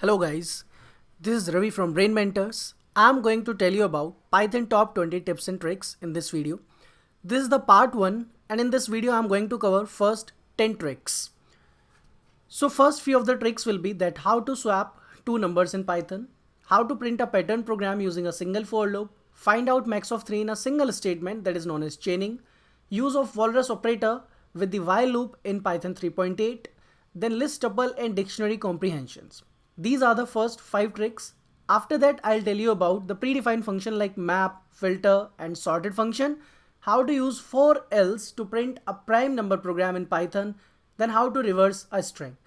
Hello guys, this is Ravi from Brain Mentors. I'm going to tell you about Python top 20 tips and tricks in this video. This is the part 1 and in this video I'm going to cover first 10 tricks. So first few of the tricks will be that how to swap two numbers in Python, how to print a pattern program using a single for loop, find out max of 3 in a single statement that is known as chaining, use of walrus operator with the while loop in Python 3.8, then list tuple and dictionary comprehensions. These are the first 5 tricks. After that, I'll tell you about the predefined function like map, filter and sorted function, how to use for else to print a prime number program in Python, then how to reverse a string.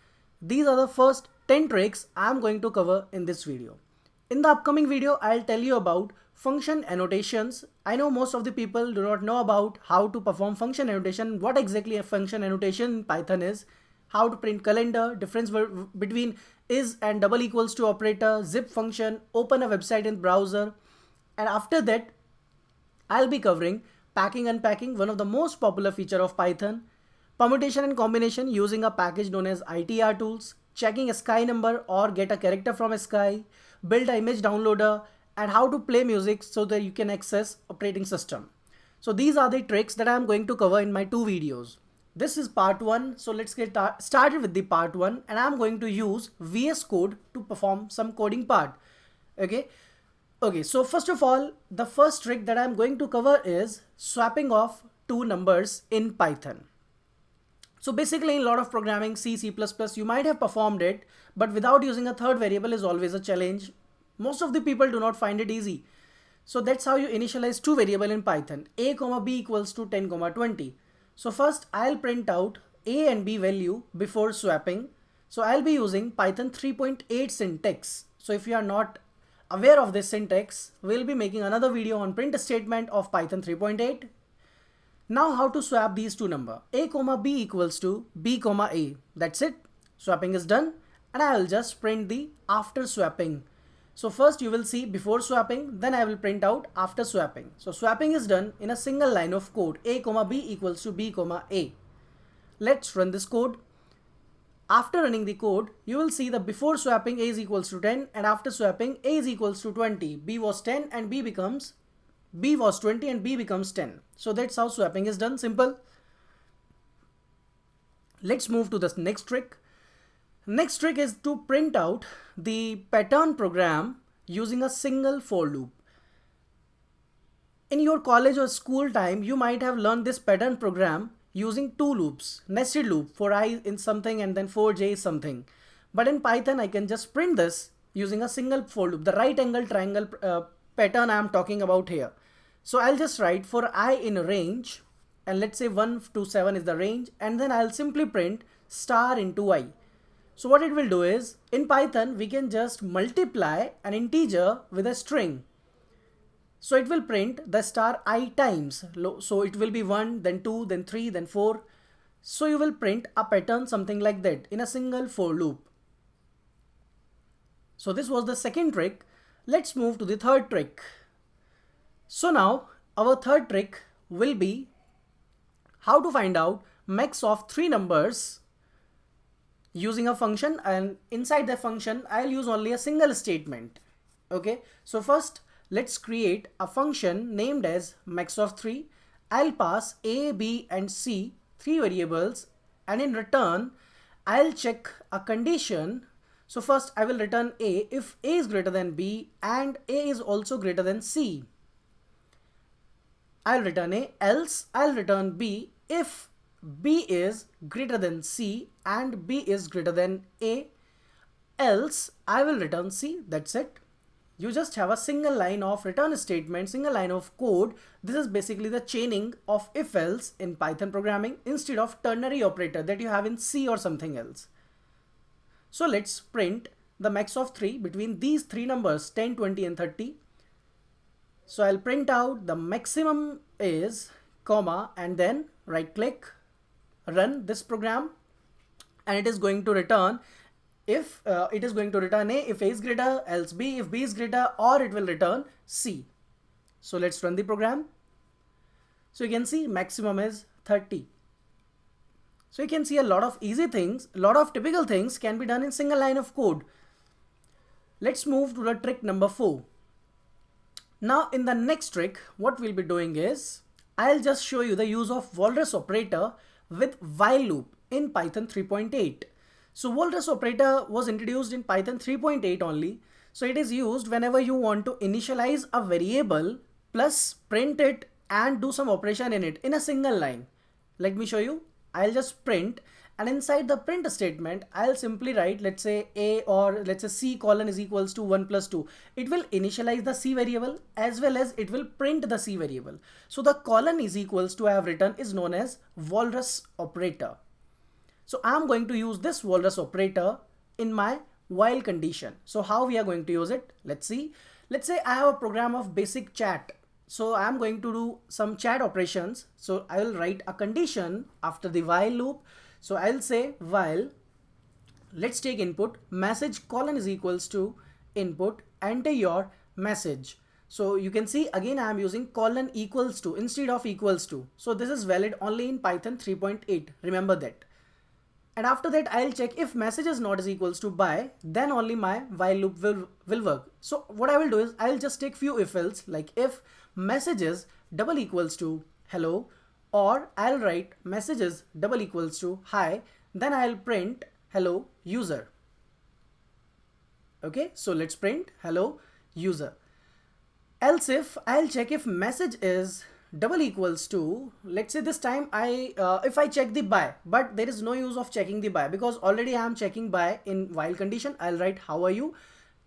These are the first 10 tricks I'm going to cover in this video. In the upcoming video, I'll tell you about function annotations. I know most of the people do not know about how to perform function annotation, what exactly a function annotation in Python is, how to print calendar, difference between is and double equals to operator, zip function, open a website in browser. And after that, I'll be covering packing unpacking, one of the most popular feature of Python, permutation and combination using a package known as ITR tools, checking a sky number or get a character from a sky, build an image downloader, and how to play music so that you can access operating system. So these are the tricks that I'm going to cover in my 2 videos. This is part 1, so let's get started with the part 1 and I'm going to use VS Code to perform some coding part. Okay, so first of all, the first trick that I'm going to cover is swapping off two numbers in Python. So basically in a lot of programming, C, C++, you might have performed it, but without using a third variable is always a challenge. Most of the people do not find it easy. So that's how you initialize two variables in Python, a, b equals to 10, 20. So first I'll print out a and b value before swapping. So I'll be using Python 3.8 syntax. So if you are not aware of this syntax, we'll be making another video on print statement of Python 3.8. Now how to swap these two numbers, a, b equals to b, a. That's it. Swapping is done and I'll just print the after swapping. So first you will see before swapping, then I will print out after swapping. So swapping is done in a single line of code, a, b equals to b, a. Let's run this code. After running the code, you will see that before swapping a is equals to 10 and after swapping a is equals to 20. B was 10 and b was 20 and b becomes 10. So that's how swapping is done, simple. Let's move to the next trick. Next trick is to print out the pattern program using a single for loop. In your college or school time, you might have learned this pattern program using two loops, nested loop for I in something and then for j something. But in Python, I can just print this using a single for loop, the right angle triangle pattern I am talking about here. So I'll just write for I in range and let's say 1 to 7 is the range, and then I'll simply print star into I. So what it will do is, in Python, we can just multiply an integer with a string. So it will print the star I times. So it will be 1, then 2, then 3, then 4. So you will print a pattern something like that in a single for loop. So this was the second trick. Let's move to the third trick. So now our third trick will be how to find out max of 3 numbers using a function, and inside the function I'll use only a single statement. Okay, so first let's create a function named as max of 3. I'll pass a, b and c, 3 variables, and in return I'll check a condition. So first I will return a if a is greater than b and a is also greater than c. I'll return a, else I'll return b if b is greater than c and b is greater than a, else I will return c. That's it. You just have a single line of return statement, single line of code. This is basically the chaining of if else in Python programming instead of ternary operator that you have in C or something else. So let's print the max of 3 between these 3 numbers 10, 20 and 30. So I'll print out the maximum is comma and then right click, run this program, and it is going to return if it is going to return a if a is greater, else b if b is greater, or it will return c. So let's run the program. So you can see maximum is 30. So you can see a lot of easy things, a lot of typical things can be done in single line of code. Let's move to the trick number 4. Now in the next trick, what we'll be doing is, I'll just show you the use of walrus operator with while loop in Python 3.8. So walrus operator was introduced in Python 3.8 only. So it is used whenever you want to initialize a variable plus print it and do some operation in it in a single line. Let me show you. I'll just print, and inside the print statement, I'll simply write, let's say a, or let's say c colon is equals to 1 plus 2. It will initialize the c variable as well as it will print the c variable. So the colon is equals to I have written is known as walrus operator. So I'm going to use this walrus operator in my while condition. So how we are going to use it? Let's see. Let's say I have a program of basic chat. So I'm going to do some chat operations. So I will write a condition after the while loop. So I'll say while, let's take input message colon is equals to input, enter your message. So you can see again I am using colon equals to instead of equals to. So this is valid only in Python 3.8. Remember that. And after that, I'll check if message is not is equals to by, then only my while loop will work. So what I will do is I'll just take few if else, like if messages double equals to hello, or I'll write messages double equals to hi, then I'll print hello user. Okay, so let's print hello user. Else if I'll check if message is double equals to, let's say this time if I check the by, but there is no use of checking the by because already I am checking by in while condition. I'll write how are you,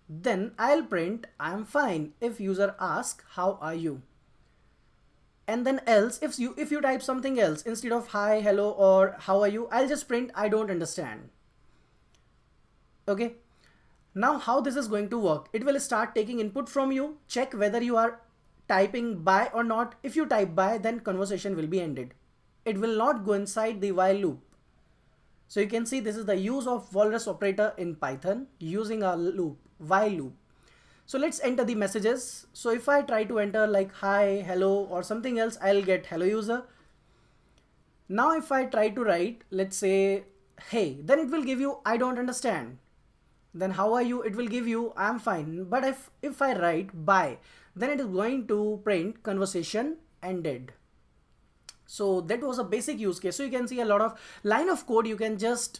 then I'll print I am fine if user asks how are you. And then else if you type something else instead of hi, hello or how are you, I'll just print I don't understand. Okay, now how this is going to work, it will start taking input from you, check whether you are typing by or not. If you type by, then conversation will be ended. It will not go inside the while loop. So you can see this is the use of walrus operator in Python using a loop, while loop. So let's enter the messages. So if I try to enter like hi, hello or something else, I'll get hello user. Now if I try to write, let's say hey, then it will give you I don't understand. Then how are you, it will give you I'm fine. But if I write bye, then it is going to print conversation ended. So that was a basic use case. So you can see a lot of line of code you can just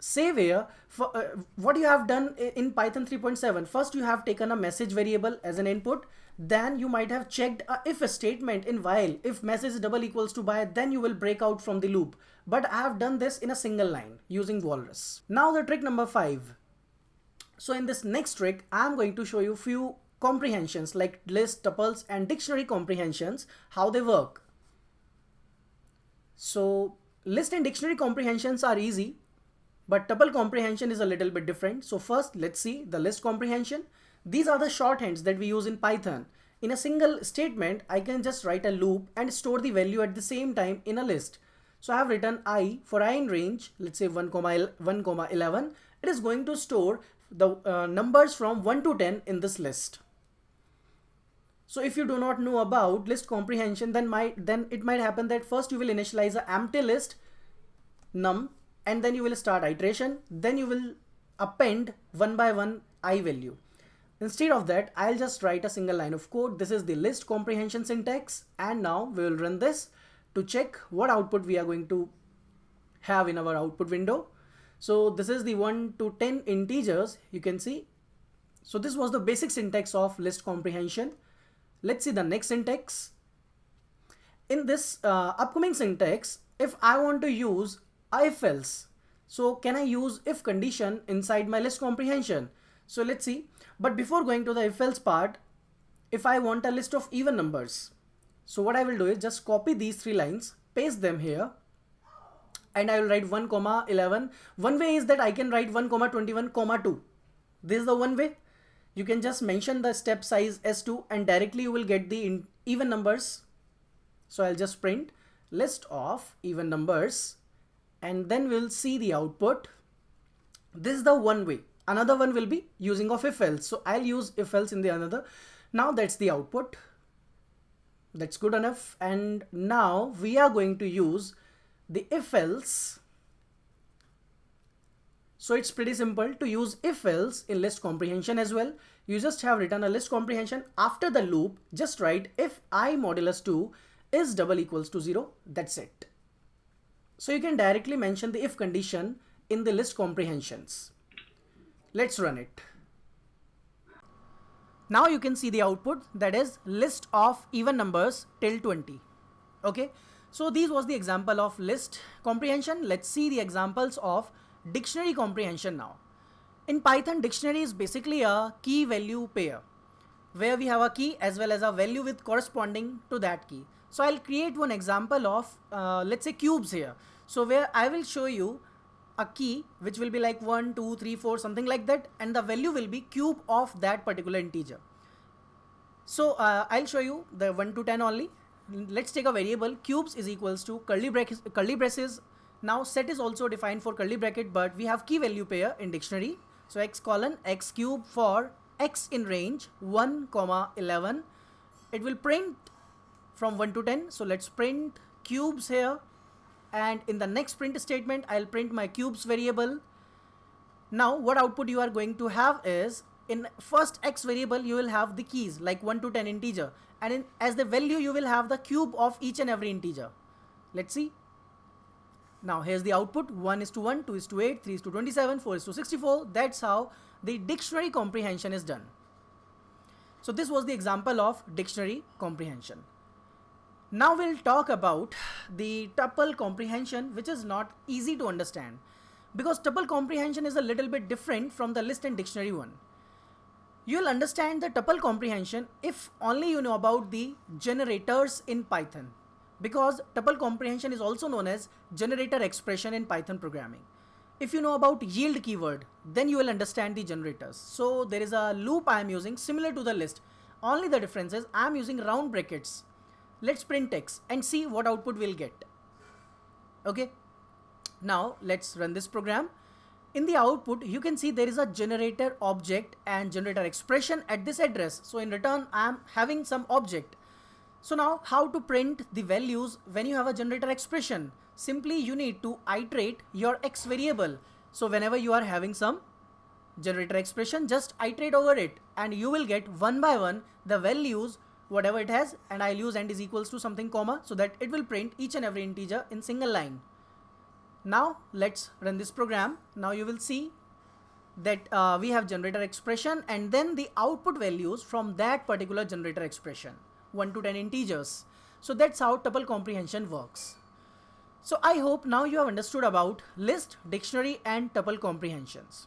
save here. For what you have done in Python 3.7, first you have taken a message variable as an input, then you might have checked a if statement in while. If message double equals to by, then you will break out from the loop. But I have done this in a single line using walrus. Now the trick number 5. So in this next trick, I'm going to show you few comprehensions like list, tuples and dictionary comprehensions, how they work. So list and dictionary comprehensions are easy, but tuple comprehension is a little bit different. So first let's see the list comprehension. These are the shorthands that we use in Python. In a single statement, I can just write a loop and store the value at the same time in a list. So I have written I for I in range, let's say 1, 11. It is going to store the numbers from 1 to 10 in this list. So if you do not know about list comprehension, then it might happen that first you will initialize an empty list num, and then you will start iteration, then you will append one by one I value. Instead of that, I'll just write a single line of code. This is the list comprehension syntax, and now we will run this to check what output we are going to have in our output window. So this is the 1 to 10 integers you can see. So this was the basic syntax of list comprehension. Let's see the next syntax. In this upcoming syntax, if I want to use if else, so can I use if condition inside my list comprehension? So let's see. But before going to the if else part, if I want a list of even numbers, so what I will do is just copy these 3 lines, paste them here, and I will write 1, 11. One way is that I can write 1, 21, 2. This is the one way. You can just mention the step size as 2 and directly you will get the even numbers. So I'll just print list of even numbers and then we'll see the output. This is the one way. Another one will be using of if else. So I'll use if else in the another. Now that's the output. That's good enough. And now we are going to use the if else So it's pretty simple to use if else in list comprehension as well. You just have written a list comprehension. After the loop, just write if I modulus 2 is double equals to 0. That's it. So you can directly mention the if condition in the list comprehensions. Let's run it. Now you can see the output, that is list of even numbers till 20. Okay, so this was the example of list comprehension. Let's see the examples of dictionary comprehension now. In Python, dictionary is basically a key value pair where we have a key as well as a value with corresponding to that key. So I'll create one example of let's say cubes here. So where I will show you a key which will be like 1, 2, 3, 4, something like that, and the value will be cube of that particular integer. So I'll show you the 1 to 10 only. Let's take a variable cubes is equals to curly braces. Now set is also defined for curly bracket, but we have key value pair in dictionary. So x colon x cube for x in range 1, 11. It will print from 1 to 10. So let's print cubes here. And in the next print statement, I'll print my cubes variable. Now what output you are going to have is, in first x variable you will have the keys like 1 to 10 integer, and as the value you will have the cube of each and every integer. Let's see. Now here's the output: 1 is to 1, 2 is to 8, 3 is to 27, 4 is to 64. That's how the dictionary comprehension is done. So this was the example of dictionary comprehension. Now we'll talk about the tuple comprehension, which is not easy to understand because tuple comprehension is a little bit different from the list and dictionary one. You'll understand the tuple comprehension if only you know about the generators in Python, because tuple comprehension is also known as generator expression in Python programming. If you know about yield keyword, then you will understand the generators. So there is a loop I am using similar to the list. Only the difference is I am using round brackets. Let's print x and see what output we'll get. Okay. Now let's run this program. In the output, you can see there is a generator object and generator expression at this address. So in return, I am having some object. So now how to print the values when you have a generator expression? Simply you need to iterate your x variable. So whenever you are having some generator expression, just iterate over it and you will get one by one the values whatever it has, and I'll use and is equals to something comma so that it will print each and every integer in single line. Now let's run this program. Now you will see that we have generator expression and then the output values from that particular generator expression, 1 to 10 integers. So that's how tuple comprehension works. So I hope now you have understood about list, dictionary and tuple comprehensions.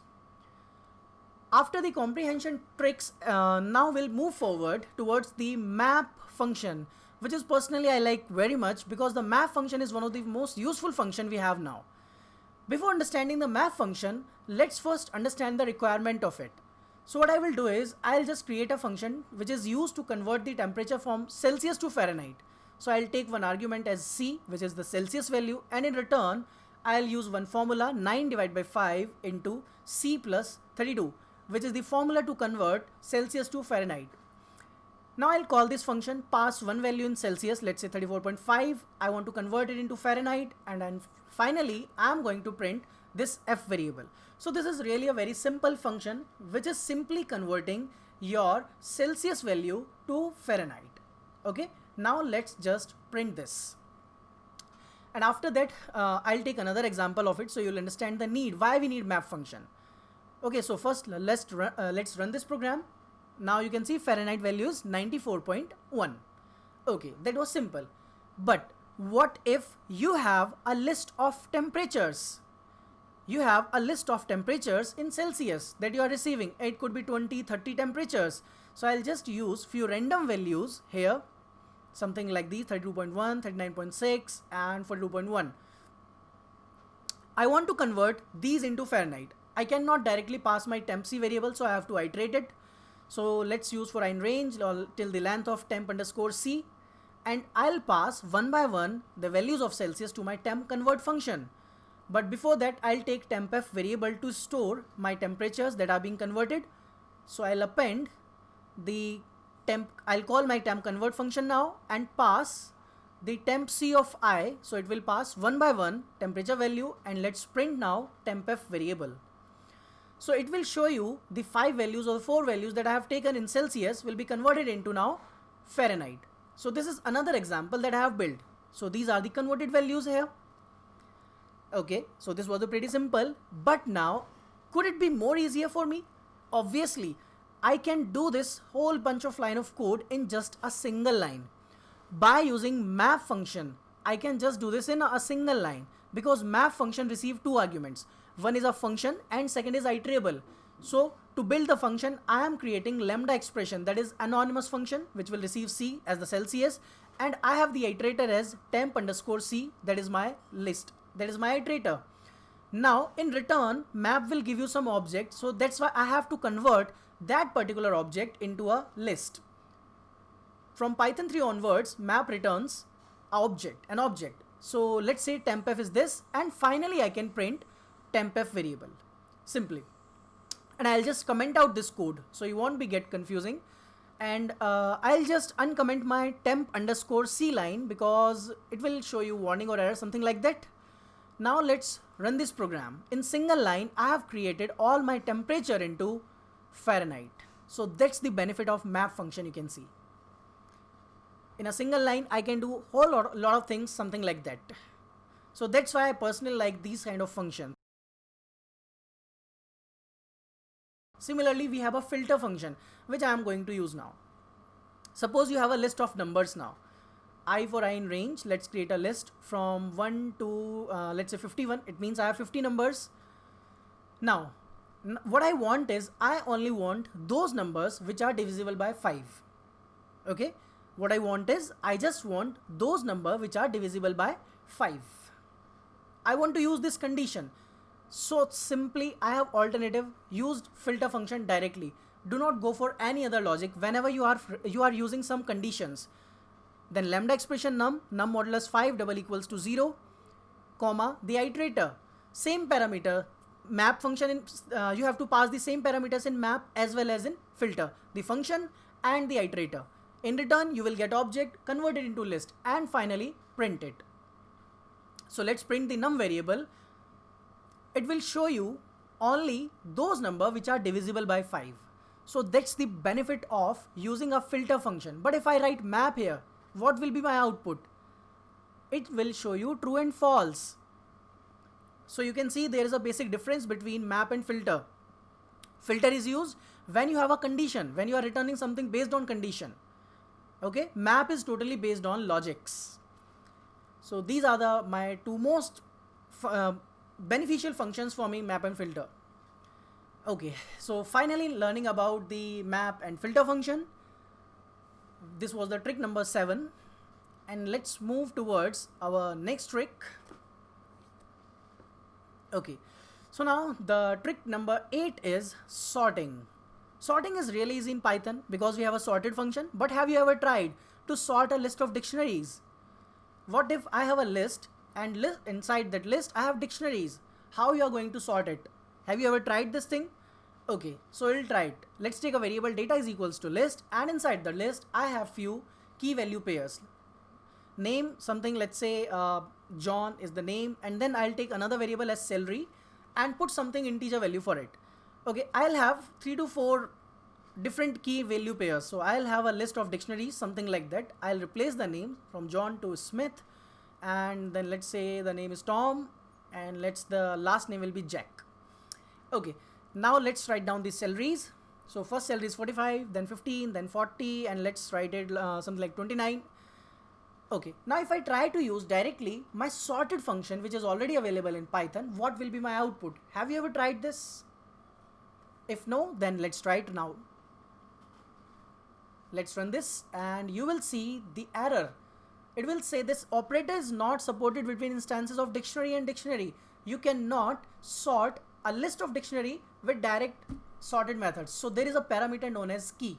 After the comprehension tricks, now we'll move forward towards the map function, which is personally I like very much because the map function is one of the most useful function we have now. Before understanding the map function, let's first understand the requirement of it. So what I will do is I'll just create a function which is used to convert the temperature from Celsius to Fahrenheit. So I'll take one argument as C, which is the Celsius value, and in return I'll use one formula 9 divided by 5 into C plus 32, which is the formula to convert Celsius to Fahrenheit. Now I'll call this function, pass one value in Celsius, let's say 34.5. I want to convert it into Fahrenheit, and then finally I'm going to print this f variable. So this is really a very simple function which is simply converting your Celsius value to Fahrenheit. Okay, now let's just print this. And after that I'll take another example of it so you'll understand the need, why we need map function. Okay, so first let's run this program. Now you can see Fahrenheit value is 94.1. Okay, that was simple. But what if you have a list of temperatures? You have a list of temperatures in Celsius that you are receiving. It could be 20, 30 temperatures. So I'll just use few random values here. Something like these, 32.1, 39.6 and 42.1. I want to convert these into Fahrenheit. I cannot directly pass my temp C variable, so I have to iterate it. So let's use for in range till the length of temp underscore C, and I'll pass one by one the values of Celsius to my temp convert function. But before that, I'll take tempf variable to store my temperatures that are being converted. So I'll append the temp, I'll call my temp convert function now and pass the temp C of I. So it will pass one by one temperature value, and let's print now tempf variable. So it will show you the 5 values or the 4 values that I have taken in Celsius will be converted into now Fahrenheit. So this is another example that I have built. So these are the converted values here. Okay, so this was pretty simple, but now could it be more easier for me? Obviously, I can do this whole bunch of line of code in just a single line. By using map function, I can just do this in a single line because map function receive 2 arguments. One is a function and second is iterable. So to build the function, I am creating lambda expression, that is anonymous function, which will receive C as the Celsius, and I have the iterator as temp underscore C, that is my list, that is my iterator. Now in return, map will give you some object, so that's why I have to convert that particular object into a list. From Python 3 onwards, map returns an object. So let's say tempf is this, and finally I can print tempf variable simply. And I'll just comment out this code so you won't be get confusing. And I'll just uncomment my temp underscore C line because it will show you warning or error, something like that. Now let's run this program. In single line, I have created all my temperature into Fahrenheit. So that's the benefit of map function, you can see. In a single line, I can do whole lot of things, something like that. So that's why I personally like these kind of functions. Similarly, we have a filter function, which I am going to use now. Suppose you have a list of numbers now. I for I in range, let's create a list from 1 to, let's say 51. It means I have 50 numbers. Now, what I want is, I only want those numbers which are divisible by 5. Okay. What I want is, I just want those numbers which are divisible by 5. I want to use this condition. So simply I have alternative used filter function directly. Do not go for any other logic whenever you are using some conditions. Then lambda expression num modulus 5 double equals to 0, comma, the iterator, same parameter, map function in, you have to pass the same parameters in map as well as in filter, the function and the iterator. In return, you will get object, convert it into list, and finally print it. So let's print the num variable. It will show you only those numbers which are divisible by 5. So that's the benefit of using a filter function. But if I write map here, what will be my output? It will show you true and false. So you can see there is a basic difference between map and filter. Filter is used when you have a condition, when you are returning something based on condition. Okay, map is totally based on logics. So these are my two most beneficial functions for me, map and filter. Okay, so finally learning about the map and filter function. This was the trick number 7, and let's move towards our next trick. Okay, so now the trick number 8 is sorting. Sorting is really easy in Python because we have a sorted function. But have you ever tried to sort a list of dictionaries? What if I have a list and inside that list I have dictionaries? How you are going to sort it? Have you ever tried this thing? Okay, so we'll try it. Let's take a variable data is equals to list, and inside the list I have few key value pairs. Name something, let's say John is the name, and then I'll take another variable as salary and put something integer value for it. Okay, I'll have 3 to 4 different key value pairs. So I'll have a list of dictionaries, something like that. I'll replace the name from John to Smith, and then let's say the name is Tom, and the last name will be Jack. Okay, now let's write down the salaries. So first salary is 45, then 15, then 40, and let's write it something like 29. Okay, now if I try to use directly my sorted function, which is already available in Python, what will be my output? Have you ever tried this? If no, then let's try it now. Let's run this and you will see the error. It will say this operator is not supported between instances of dictionary and dictionary. You cannot sort a list of dictionary with direct sorted methods. So there is a parameter known as key,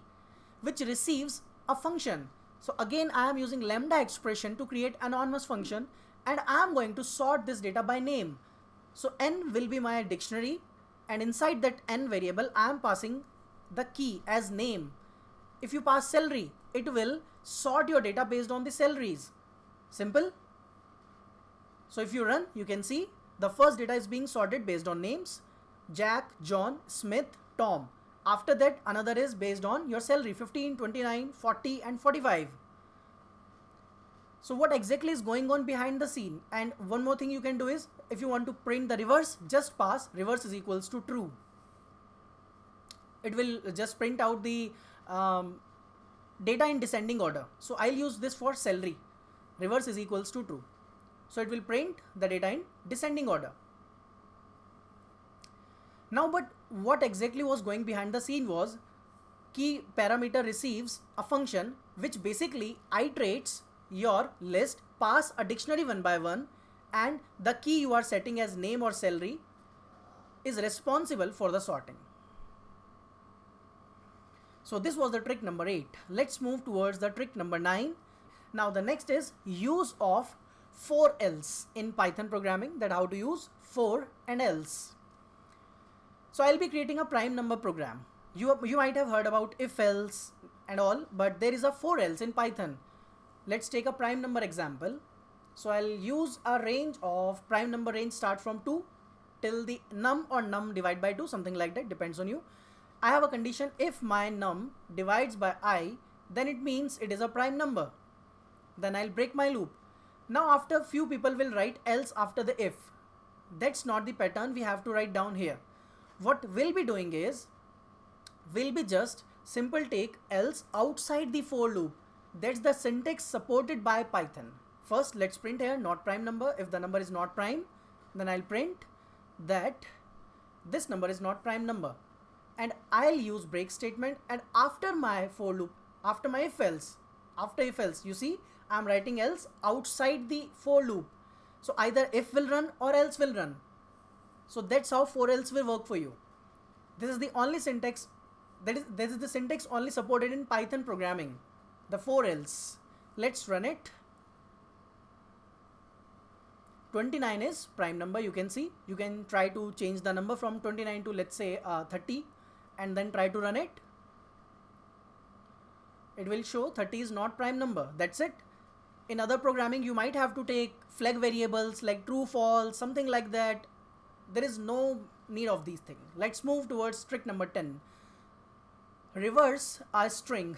which receives a function. So again, I am using lambda expression to create anonymous function, and I am going to sort this data by name. So n will be my dictionary, and inside that n variable I am passing the key as name. If you pass salary, it will sort your data based on the salaries. Simple. So if you run, you can see the first data is being sorted based on names, Jack, John, Smith, Tom. After that, another is based on your salary, 15, 29, 40 and 45. So what exactly is going on behind the scene? And one more thing you can do is, if you want to print the reverse, just pass reverse is equals to true. It will just print out the data in descending order. So I'll use this for salary. Reverse is equals to true. So it will print the data in descending order. Now, but what exactly was going behind the scene was key parameter receives a function which basically iterates your list, pass a dictionary one by one, and the key you are setting as name or salary is responsible for the sorting. So this was the trick number 8. Let's move towards the trick number 9. Now the next is use of for else in Python programming, that how to use for and else. So I'll be creating a prime number program. You might have heard about if else and all, but there is a for else in Python. Let's take a prime number example. So I'll use a range of prime number range start from 2 till the num or num divide by 2, something like that, depends on you. I have a condition, if my num divides by I, then it means it is a prime number. Then I'll break my loop. Now after few people will write else after the if. That's not the pattern we have to write down here. What we'll be doing is, we'll be just simple take else outside the for loop. That's the syntax supported by Python. First, let's print here not prime number. If the number is not prime, then I'll print that this number is not prime number. And I'll use break statement, and after my for loop, after my if else, you see I'm writing else outside the for loop. So either if will run or else will run. So that's how for else will work for you. This is the only syntax, this is the syntax only supported in Python programming, the for else. Let's run it. 29 is prime number. You can see, you can try to change the number from 29 to let's say 30 and then try to run it. It will show 30 is not prime number. That's it. In other programming, you might have to take flag variables like true, false, something like that. There is no need of these things. Let's move towards trick number 10. Reverse a string.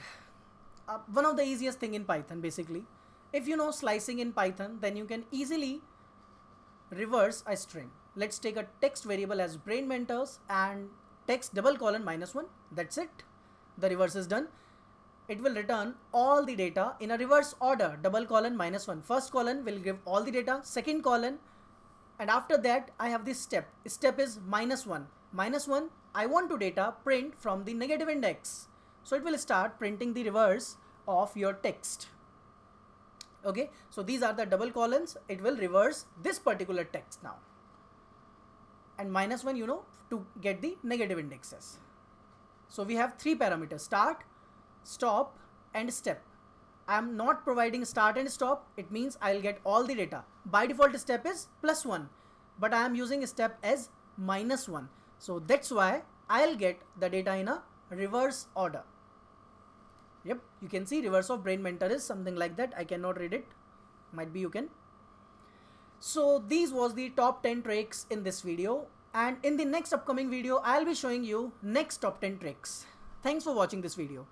One of the easiest thing in Python basically. If you know slicing in Python, then you can easily reverse a string. Let's take a text variable as brain mentors and text double colon -1. That's it. The reverse is done. It will return all the data in a reverse order, double colon -1. First colon will give all the data, second colon, and after that I have this step. Step is -1. -1, I want to data print from the negative index. So it will start printing the reverse of your text. Okay, so these are the double colons. It will reverse this particular text now. And -1, you know, to get the negative indexes. So we have 3 parameters: start, stop and step. I am not providing start and stop. It means I'll get all the data. By default step is +1, but I am using step as -1. So that's why I'll get the data in a reverse order. Yep, you can see reverse of brain mentor is something like that. I cannot read it. Might be you can. So these was the top 10 tricks in this video. And in the next upcoming video, I'll be showing you next top 10 tricks. Thanks for watching this video.